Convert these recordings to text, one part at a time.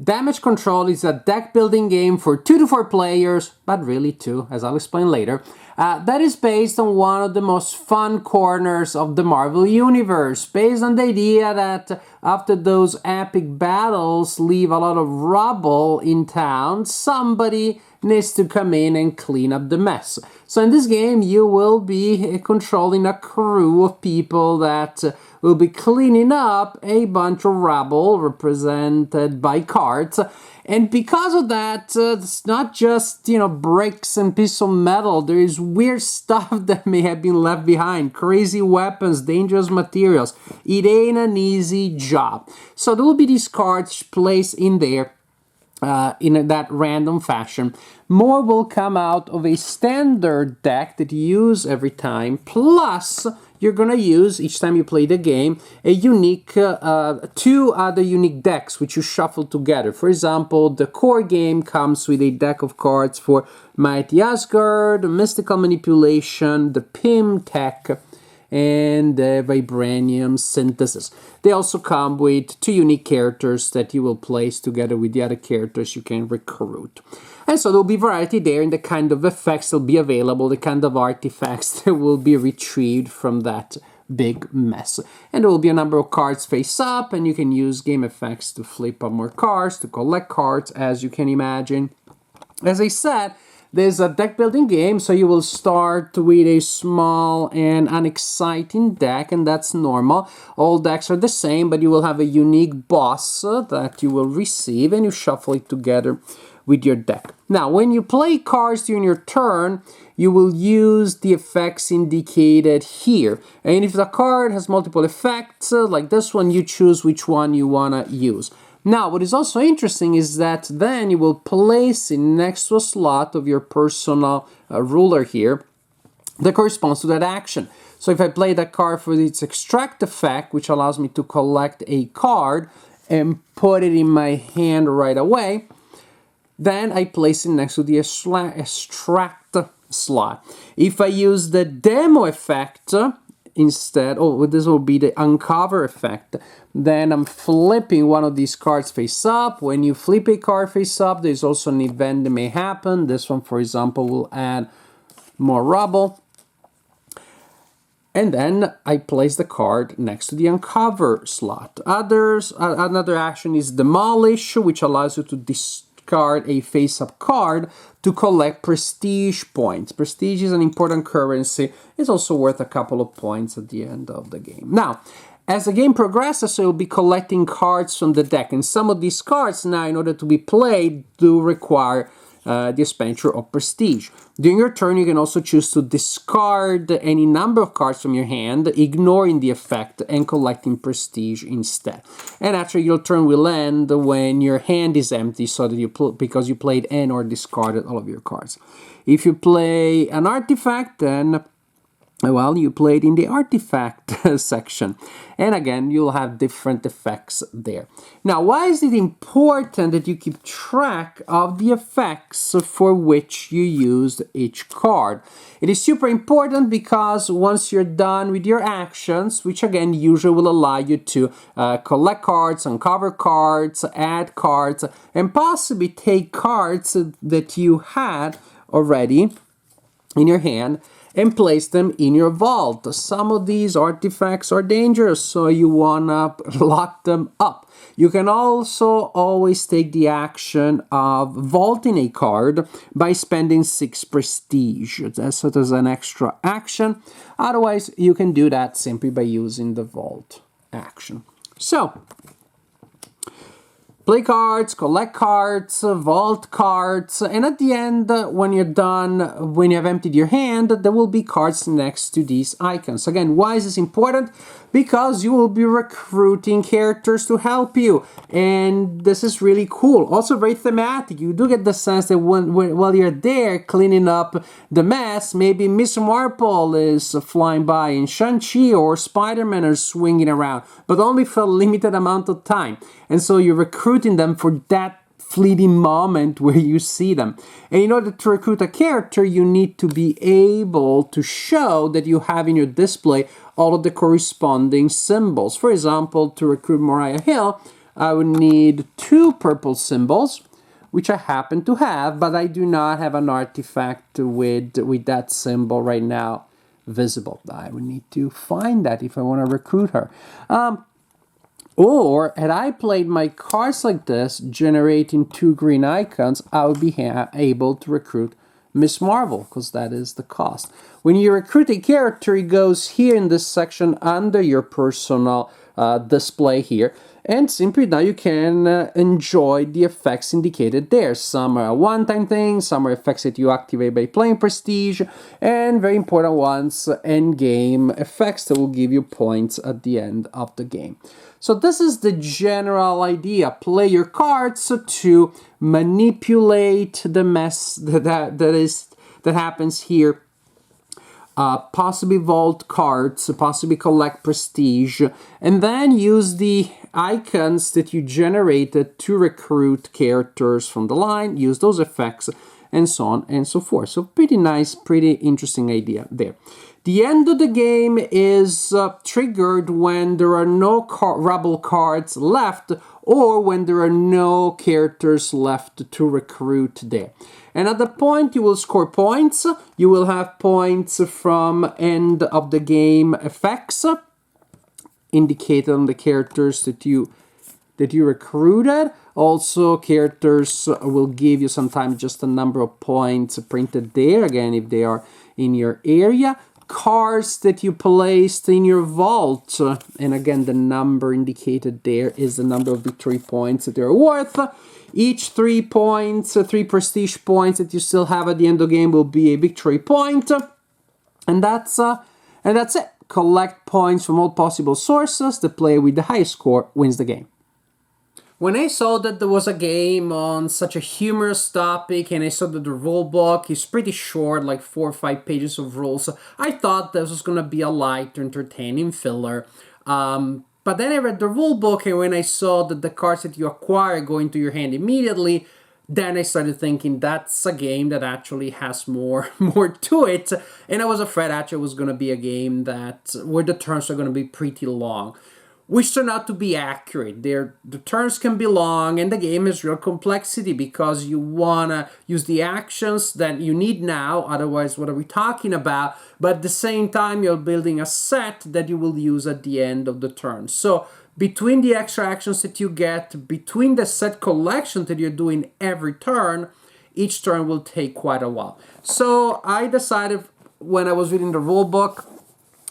Damage Control is a deck building game for 2 to 4 players, but really 2, as I'll explain later, that is based on one of the most fun corners of the Marvel Universe, based on the idea that after those epic battles leave a lot of rubble in town, somebody needs to come in and clean up the mess. So in this game, you will be controlling a crew of people that will be cleaning up a bunch of rubble represented by cards. And because of that, it's not just, bricks and pieces of metal. There is weird stuff that may have been left behind. Crazy weapons, dangerous materials. It ain't an easy job. So there will be these cards placed in there in that random fashion. More will come out of a standard deck that you use every time, plus you're gonna use, each time you play the game, a unique, 2 other unique decks which you shuffle together. For example, the core game comes with a deck of cards for Mighty Asgard, Mystical Manipulation, the Pym Tech, and the Vibranium Synthesis. They also come with 2 unique characters that you will place together with the other characters you can recruit. And so there will be variety there in the kind of effects that will be available, the kind of artifacts that will be retrieved from that big mess. And there will be a number of cards face up, and you can use game effects to flip up more cards, to collect cards, as you can imagine. As I said, there's a deck building game, so you will start with a small and unexciting deck, and that's normal. All decks are the same, but you will have a unique boss that you will receive, and you shuffle it together with your deck. Now, when you play cards during your turn, you will use the effects indicated here. And if the card has multiple effects, like this one, you choose which one you want to use. Now, what is also interesting is that then you will place it next to a slot of your personal ruler here that corresponds to that action. So if I play that card for its extract effect, which allows me to collect a card and put it in my hand right away, then I place it next to the extract slot. If I use the demo effect instead, this will be the uncover effect, then I'm flipping one of these cards face up. When you flip a card face up, there's also an event that may happen. This one, for example, will add more rubble. And then I place the card next to the uncover slot. Another action is demolish, which allows you to discard a face-up card to collect prestige points. Prestige is an important currency. It's also worth a couple of points at the end of the game. Now, as the game progresses, you'll be collecting cards from the deck, and some of these cards now, in order to be played, do require the expenditure of prestige. During your turn, you can also choose to discard any number of cards from your hand, ignoring the effect and collecting prestige instead. And after your turn will end when your hand is empty, so that because you played and or discarded all of your cards. If you play an artifact, then well, you played in the artifact section. And again, you'll have different effects there. Now, why is it important that you keep track of the effects for which you used each card? It is super important because once you're done with your actions, which again usually will allow you to collect cards, uncover cards, add cards, and possibly take cards that you had already in your hand and place them in your vault. Some of these artifacts are dangerous, so you wanna lock them up. You can also always take the action of vaulting a card by spending 6 prestige. So there's an extra action. Otherwise, you can do that simply by using the vault action. So, play cards, collect cards, vault cards, and at the end, when you're done, when you have emptied your hand, there will be cards next to these icons. Again, why is this important? Because you will be recruiting characters to help you, and this is really cool. Also very thematic. You do get the sense that while you're there cleaning up the mess, maybe Miss Marple is flying by, and Shang-Chi or Spider-Man are swinging around, but only for a limited amount of time. And so you're recruiting them for that fleeting moment where you see them. And in order to recruit a character, you need to be able to show that you have in your display all of the corresponding symbols. For example, to recruit Mariah Hill, I would need 2 purple symbols, which I happen to have, but I do not have an artifact with that symbol right now visible. I would need to find that if I want to recruit her. Or, had I played my cards like this, generating 2 green icons, I would be able to recruit Miss Marvel, because that is the cost. When you recruit a character, it goes here in this section under your personal display here. And simply now you can enjoy the effects indicated there. Some are one-time things, some are effects that you activate by playing Prestige, and very important ones, end-game effects that will give you points at the end of the game. So this is the general idea. Play your cards to manipulate the mess that happens here. Possibly vault cards, possibly collect prestige, and then use the icons that you generated to recruit characters from the line, use those effects, and so on and so forth. So pretty nice, pretty interesting idea there. The end of the game is triggered when there are no rebel cards left, or when there are no characters left to recruit there. And at that point, you will score points. You will have points from end of the game effects indicated on the characters that you recruited. Also, characters will give you sometimes just a number of points printed there, again, if they are in your area. Cards that you placed in your vault, and again, the number indicated there is the number of victory points that they're worth. Each 3 points, 3 prestige points that you still have at the end of the game will be a victory point. And that's it. Collect points from all possible sources. The player with the highest score wins the game. When I saw that there was a game on such a humorous topic, and I saw that the rule book is pretty short, like 4 or 5 pages of rules, I thought this was going to be a light, entertaining filler. But then I read the rule book, and when I saw that the cards that you acquire go into your hand immediately, then I started thinking that's a game that actually has more to it. And I was afraid actually it was going to be a game where the turns are going to be pretty long, which turned out to be accurate. The turns can be long, and the game has real complexity because you want to use the actions that you need now, otherwise what are we talking about? But at the same time, you're building a set that you will use at the end of the turn. So between the extra actions that you get, between the set collection that you're doing every turn, each turn will take quite a while. So I decided when I was reading the rule book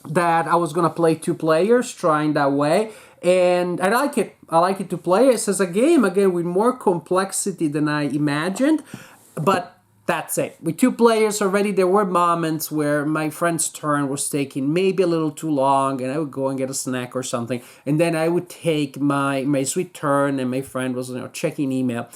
that I was going to play 2 players, trying that way. And I like it. I like it to play it as a game, again, with more complexity than I imagined. But that's it. With 2 players already, there were moments where my friend's turn was taking maybe a little too long, and I would go and get a snack or something. And then I would take my sweet turn, and my friend was checking email.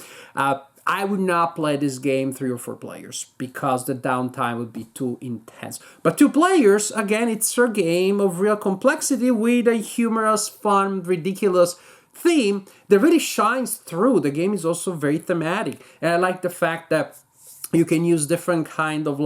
I would not play this game 3 or 4 players because the downtime would be too intense. But 2 players, again, it's a game of real complexity with a humorous, fun, ridiculous theme that really shines through. The game is also very thematic. And I like the fact that you can use different kind of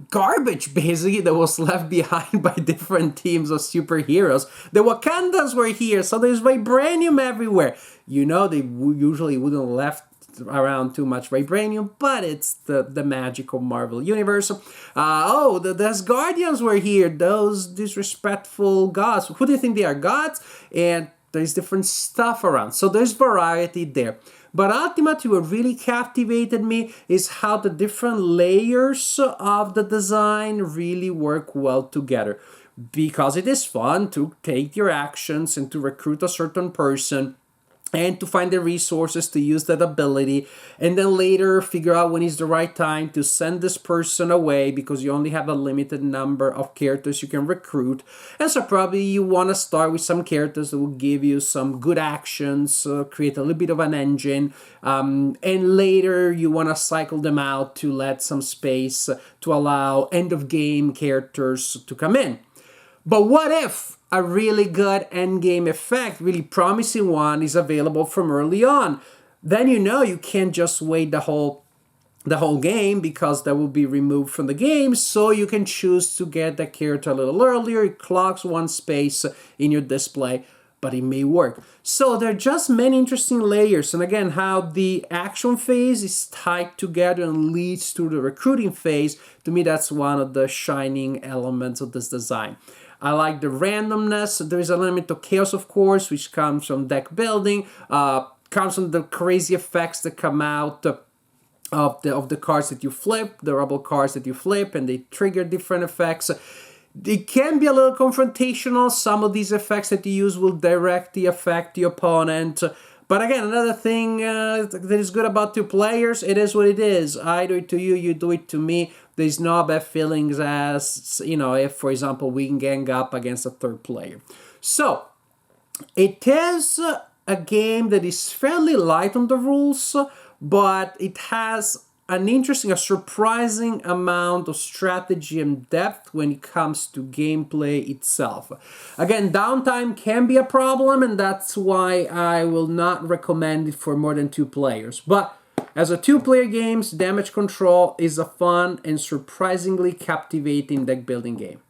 garbage basically that was left behind by different teams of superheroes. The Wakandans were here, so there's vibranium everywhere. They usually wouldn't left around too much vibranium, but it's the magical Marvel universe. The Asgardians were here, those disrespectful gods. Who do you think they are, gods? And there's different stuff around, so there's variety there. But ultimately, what really captivated me is how the different layers of the design really work well together. Because it is fun to take your actions and to recruit a certain person, and to find the resources to use that ability, and then later figure out when is the right time to send this person away because you only have a limited number of characters you can recruit. And so probably you want to start with some characters that will give you some good actions, create a little bit of an engine, and later you want to cycle them out to let some space to allow end of game characters to come in. But what if a really good endgame effect, really promising one, is available from early on? Then you can't just wait the whole game because that will be removed from the game. So you can choose to get the character a little earlier. It clogs one space in your display. but it may work. So there are just many interesting layers, and again, how the action phase is tied together and leads to the recruiting phase. To me, that's one of the shining elements of this design. I like the randomness. There is an element of chaos, of course, which comes from deck building, comes from the crazy effects that come out of the cards that you flip, the rubble cards that you flip, and they trigger different effects. It can be a little confrontational. Some of these effects that you use will directly affect the opponent. But again, another thing that is good about two players, it is what it is. I do it to you, you do it to me. There's no bad feelings as, if, for example, we can gang up against a third player. So, it is a game that is fairly light on the rules, but it has a surprising amount of strategy and depth when it comes to gameplay itself. Again, downtime can be a problem, and that's why I will not recommend it for more than 2 players. But as a 2-player game, Damage Control is a fun and surprisingly captivating deck building game.